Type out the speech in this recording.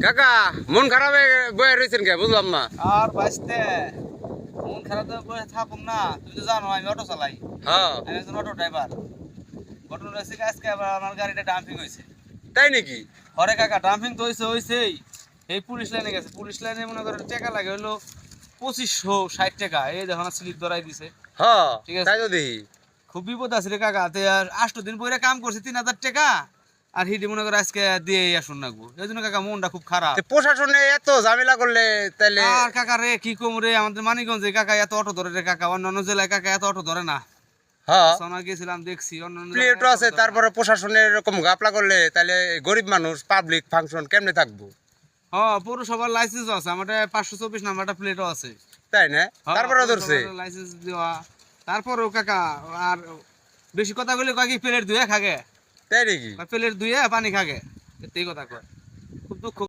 কাকা মন খারাপ হয়ে বয়ে রয়েছেন কে বুঝলাম না। আর বাঁচতে মন খারাপ তো বসে থাকুন না, তুমি তো জানো আমি অটো চালাই। হ্যাঁ আমি একজন অটো ড্রাইভার। ঘটনা হয়েছে কি, আজকে আবার আমার গাড়িটা ডাম্পিং হয়েছে। তাই নাকি? হরে কাকা, ডাম্পিং তো হয়েছেই। এই পুলিশ লাইনে গেছে, পুলিশ লাইনে মনে করেন টাকা লাগে হলো 2560 টাকা। এই দেখো না, স্লিপ ধরাই দিছে। হ্যাঁ ঠিক আছে। তাই তো দেখি। খুব বিপদ আছে রে কাকা। তে আর 8 দিন পরে কাম করছে 3000 টাকা, আর হিডি মনে করে আজকে দিয়ে আসুন নাকবো। এই জন্য কাকা মনটা খুব খারাপ। প্রশাসনে এত ঝামেলা করলে তাইলে? আর কাকা রে কি কম রে, আমাদের মানিকগঞ্জে কাকা এত অটো ধরে রে কাকা, অন্যান্য জেলায় কাকা এত অটো ধরে না। হ্যাঁ সোনা গেছিলাম দেখছি অন্যান্য প্লেটও আছে, তারপরে প্রশাসনের এরকম গাপলা করলে তাহলে গরিব মানুষ পাবলিক ফাংশন কেমনে থাকবো? হ্যাঁ, পৌরসভার লাইসেন্সও আছে আমার, 524 নাম্বারটা প্লেটও আছে। তাই না? তারপরে ধরছে? লাইসেন্স দেওয়া, তারপরেও কাকা আর বেশি কথা বলে কয় কি প্লেট ধুয়ে খাগে। তাই নাকি? প্লেট ধুয়ে পানি খাগে, এই কথা কয়। খুব দুঃখ।